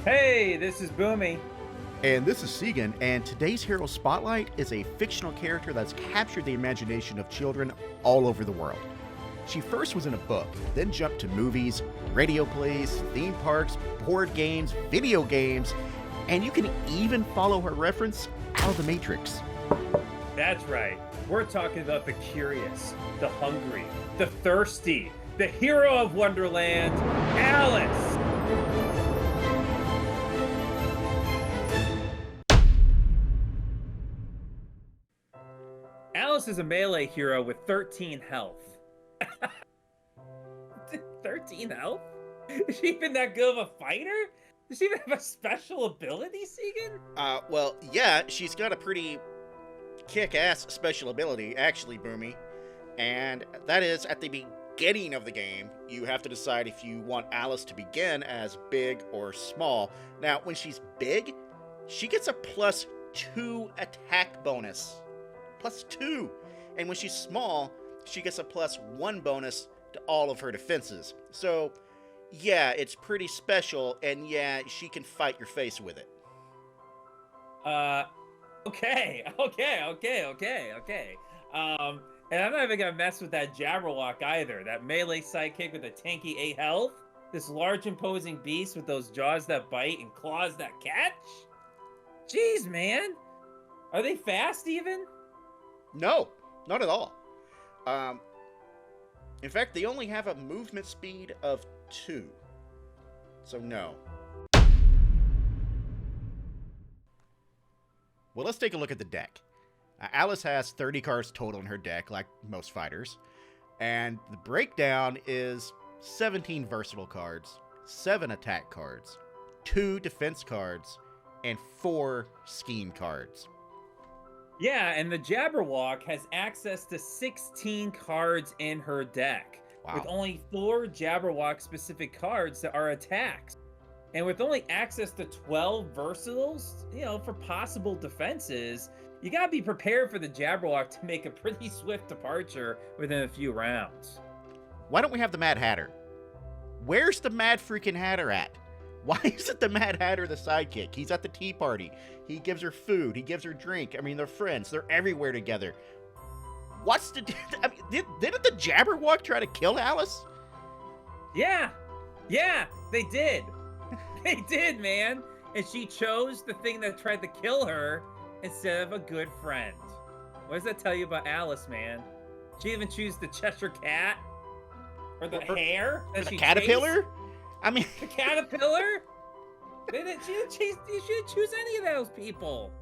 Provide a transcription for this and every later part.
Hey, this is Boomy. And this is Segan, and today's Hero Spotlight is a fictional character that's captured the imagination of children all over the world. She first was in a book, then jumped to movies, radio plays, theme parks, board games, video games, and you can even follow her reference out of the Matrix. That's right. We're talking about the curious, the hungry, the thirsty, the hero of Wonderland, Alice. Alice is a melee hero with 13 health. 13 health? Is she even that good of a fighter? Does she even have a special ability, Segan? Well, yeah, she's got a pretty kick-ass special ability, actually, Boomy. And that is, at the beginning of the game, you have to decide if you want Alice to begin as big or small. Now, when she's big, she gets a +2 attack bonus. +2. And when she's small, she gets a +1 bonus to all of her defenses. So, yeah, it's pretty special, and yeah, she can fight your face with it. Okay. And I'm not even gonna mess with that Jabberwock either. That melee sidekick with a tanky 8 health. This large imposing beast with those jaws that bite and claws that catch. Jeez, man. Are they fast even? No, not at all. In fact, they only have a movement speed of 2. So no. Well, let's take a look at the deck. Alice has 30 cards total in her deck, like most fighters. And the breakdown is 17 versatile cards, 7 attack cards, 2 defense cards, and 4 scheme cards. Yeah, and the Jabberwock has access to 16 cards in her deck. Wow. With only 4 Jabberwock-specific cards that are attacks. And with only access to 12 versatiles, for possible defenses, you gotta be prepared for the Jabberwock to make a pretty swift departure within a few rounds. Why don't we have the Mad Hatter? Where's the Mad freaking Hatter at? Why isn't the Mad Hatter the sidekick? He's at the tea party. He gives her food. He gives her drink. I mean, they're friends. They're everywhere together. What's the... I mean, didn't the Jabberwock try to kill Alice? Yeah, they did. They did, man. And she chose the thing that tried to kill her instead of a good friend. What does that tell you about Alice, man? She even choose the Cheshire Cat? Or the hare? Or the caterpillar? I mean... The caterpillar? She didn't choose any of those people.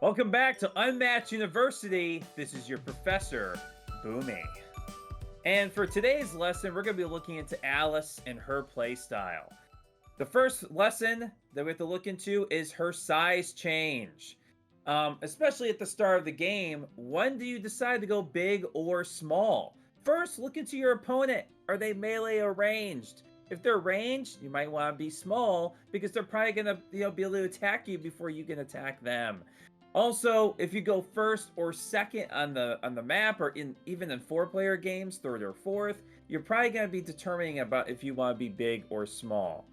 Welcome back to Unmatched University. This is your professor, Boomy. And for today's lesson, we're going to be looking into Alice and her playstyle. The first lesson that we have to look into is her size change. Especially at the start of the game, when do you decide to go big or small? First, look into your opponent. Are they melee or ranged? If they're ranged, you might want to be small because they're probably going to be able to attack you before you can attack them. Also, if you go first or second on the map, or even in 4-player games, third or fourth, you're probably going to be determining about if you want to be big or small.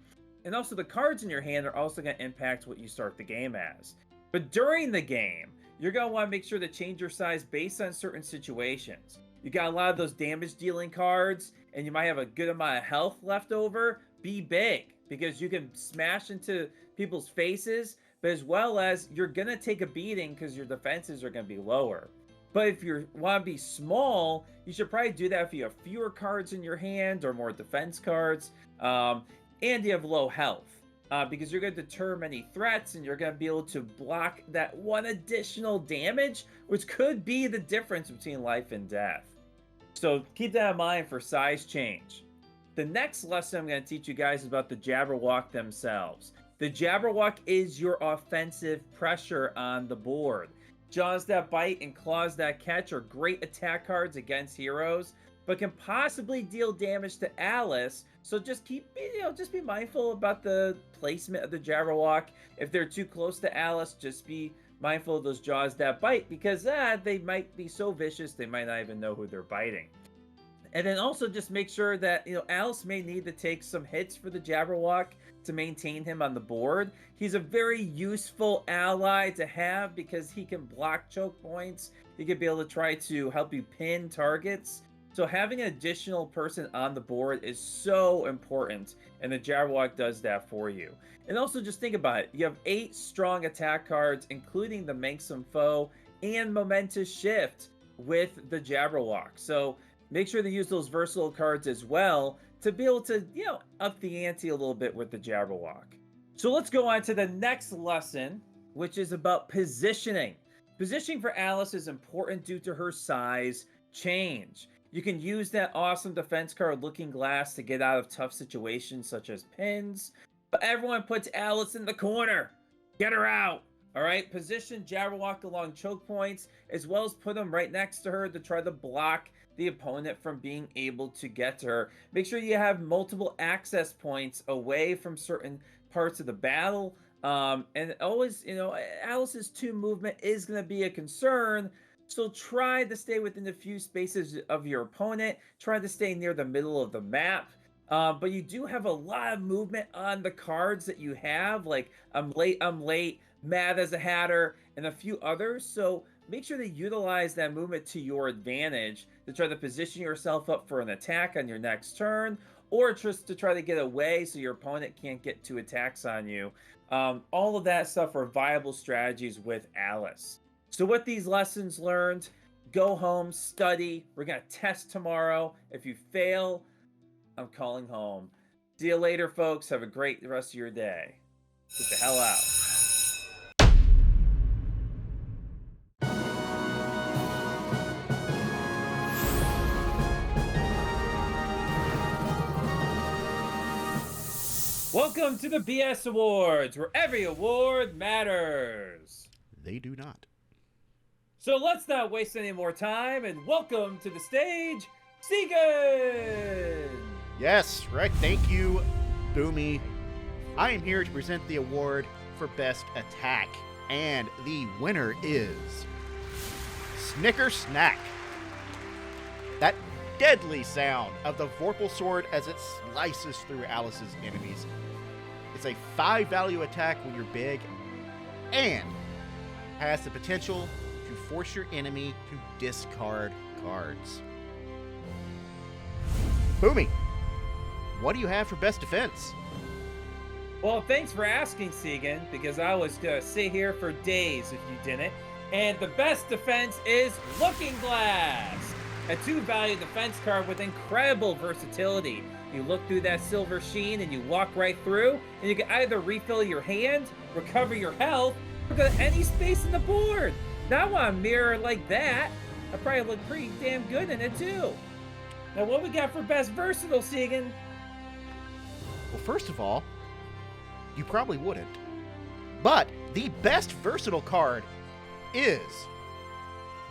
And also, the cards in your hand are also going to impact what you start the game as. But during the game, you're going to want to make sure to change your size based on certain situations. You got a lot of those damage dealing cards, and you might have a good amount of health left over. Be big, because you can smash into people's faces, but as well as you're going to take a beating because your defenses are going to be lower. But if you want to be small, you should probably do that if you have fewer cards in your hand or more defense cards, and you have low health. Because you're going to deter many threats, and you're going to be able to block that one additional damage, which could be the difference between life and death. So keep that in mind for size change. The next lesson I'm going to teach you guys is about the Jabberwock themselves. The Jabberwock is your offensive pressure on the board. Jaws that bite and claws that catch are great attack cards against heroes, but can possibly deal damage to Alice. So just be mindful about the placement of the Jabberwock. If they're too close to Alice, just be mindful of those jaws that bite, because they might be so vicious they might not even know who they're biting. And then also just make sure that, Alice may need to take some hits for the Jabberwock to maintain him on the board. He's a very useful ally to have because he can block choke points. He could be able to try to help you pin targets. So having an additional person on the board is so important, and the Jabberwock does that for you. And also just think about it. You have 8 strong attack cards, including the Manxome Foe and Momentous Shift with the Jabberwock. So make sure to use those versatile cards as well to be able to, up the ante a little bit with the Jabberwock. So let's go on to the next lesson, which is about positioning. Positioning for Alice is important due to her size change. You can use that awesome defense card, Looking Glass, to get out of tough situations such as pins. But everyone puts Alice in the corner. Get her out. All right, position Jabberwock along choke points, as well as put them right next to her to try to block the opponent from being able to get to her. Make sure you have multiple access points away from certain parts of the battle. And always, Alice's 2 movement is going to be a concern. So try to stay within a few spaces of your opponent. Try to stay near the middle of the map. But you do have a lot of movement on the cards that you have, like I'm late, Mad as a Hatter, and a few others. So make sure to utilize that movement to your advantage to try to position yourself up for an attack on your next turn, or just to try to get away so your opponent can't get 2 attacks on you. All of that stuff are viable strategies with Alice. So with these lessons learned, go home, study. We're going to test tomorrow. If you fail, I'm calling home. See you later, folks. Have a great rest of your day. Get the hell out. Welcome to the BS Awards, where every award matters. They do not. So let's not waste any more time, and welcome to the stage, Segan! Yes, right. Thank you, Boomy. I am here to present the award for Best Attack, and the winner is Snicker Snack. That deadly sound of the Vorpal sword as it slices through Alice's enemies. It's a 5-value attack when you're big, and has the potential to force your enemy to discard cards. Boomy, what do you have for Best Defense? Well, thanks for asking, Segan, because I was going to sit here for days if you didn't. And the best defense is Looking Glass, a 2-value defense card with incredible versatility. You look through that silver sheen and you walk right through, and you can either refill your hand, recover your health, or go to any space in the board. Now I want a mirror like that. I probably look pretty damn good in it too. Now what we got for best versatile, Segan? Well, first of all, you probably wouldn't. But the best versatile card is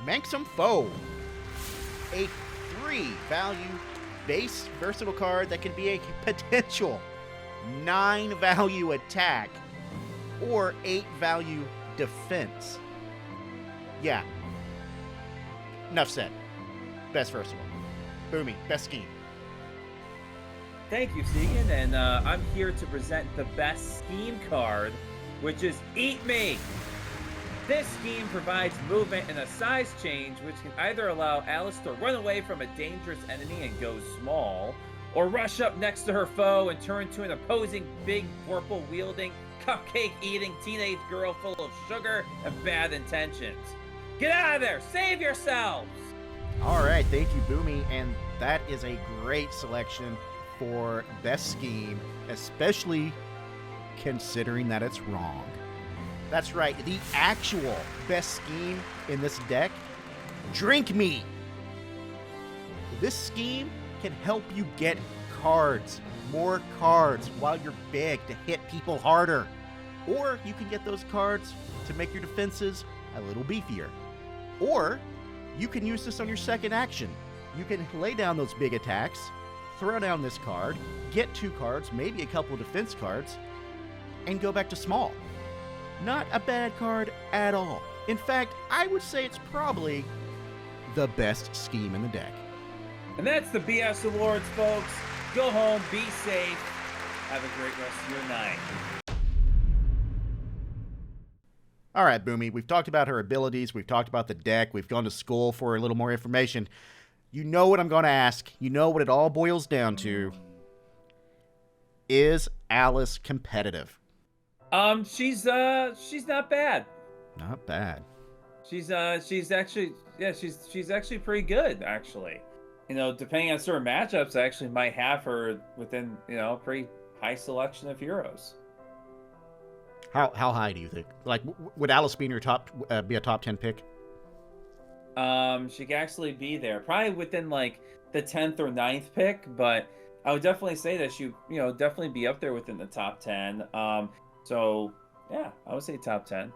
Manxome Foe, a 3-value base versatile card that can be a potential 9-value attack or 8-value defense. Yeah. Enough said. Best versatile. Boomy, best scheme. Thank you, Segan, and I'm here to present the best scheme card, which is Eat Me. This scheme provides movement and a size change, which can either allow Alice to run away from a dangerous enemy and go small, or rush up next to her foe and turn into an opposing big Vorpal-wielding, cupcake-eating teenage girl full of sugar and bad intentions. Get out of there! Save yourselves! All right, thank you, Boomy, and that is a great selection for best scheme, especially considering that it's wrong. That's right, the actual best scheme in this deck, Drink Me. This scheme can help you get cards, more cards, while you're big to hit people harder. Or you can get those cards to make your defenses a little beefier. Or you can use this on your second action. You can lay down those big attacks, throw down this card, get 2 cards, maybe a couple defense cards, and go back to small. Not a bad card at all. In fact, I would say it's probably the best scheme in the deck. And that's the BS Awards, folks. Go home, be safe, have a great rest of your night. All right, Boomy, we've talked about her abilities, we've talked about the deck, we've gone to school for a little more information. You know what I'm going to ask. You know what it all boils down to. Is Alice competitive? She's not bad. Not bad. She's actually pretty good, actually. You know, depending on certain matchups, I actually might have her within, a pretty high selection of heroes. How high do you think? Like, would Alice be in your be a top 10 pick? She could actually be there, probably within like the 10th or 9th pick, but I would definitely say that she, definitely be up there within the top 10. So yeah, I would say top 10.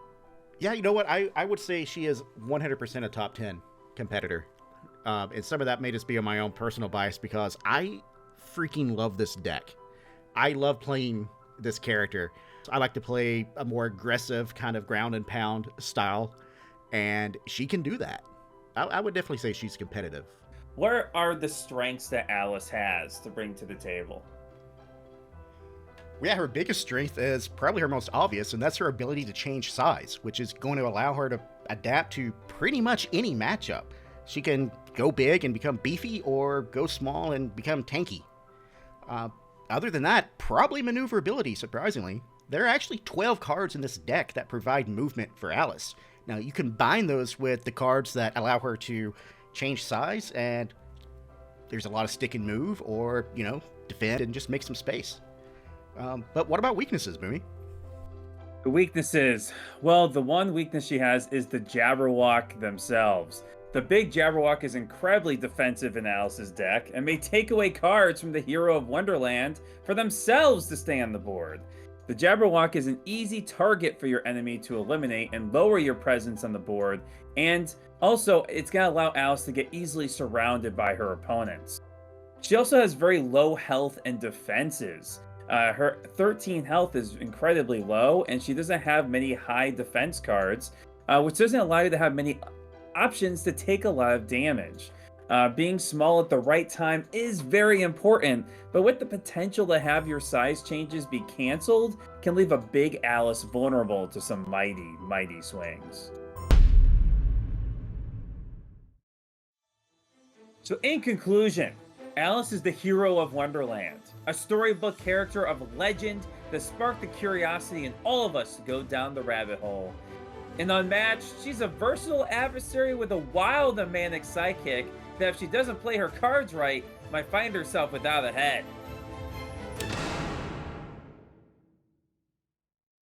Yeah, you know what? I would say she is 100% a top 10 competitor. And some of that may just be on my own personal bias because I freaking love this deck. I love playing this character. I like to play a more aggressive kind of ground and pound style, and she can do that. I would definitely say she's competitive. What are the strengths that Alice has to bring to the table? Yeah, her biggest strength is probably her most obvious, and that's her ability to change size, which is going to allow her to adapt to pretty much any matchup. She can go big and become beefy, or go small and become tanky. Other than that, probably maneuverability, surprisingly. There are actually 12 cards in this deck that provide movement for Alice. Now, you combine those with the cards that allow her to change size, and there's a lot of stick and move, or, defend and just make some space. But what about weaknesses, Boomy? The weaknesses. Well, the one weakness she has is the Jabberwock themselves. The big Jabberwock is incredibly defensive in Alice's deck and may take away cards from the Hero of Wonderland for themselves to stay on the board. The Jabberwock is an easy target for your enemy to eliminate and lower your presence on the board, and also it's going to allow Alice to get easily surrounded by her opponents. She also has very low health and defenses. Her 13 health is incredibly low, and she doesn't have many high defense cards, which doesn't allow you to have many options to take a lot of damage. Being small at the right time is very important, but with the potential to have your size changes be canceled, can leave a big Alice vulnerable to some mighty swings. So in conclusion, Alice is the Hero of Wonderland, a storybook character of legend that sparked the curiosity in all of us to go down the rabbit hole. In Unmatched, she's a versatile adversary with a wild and manic sidekick that, if she doesn't play her cards right, might find herself without a head.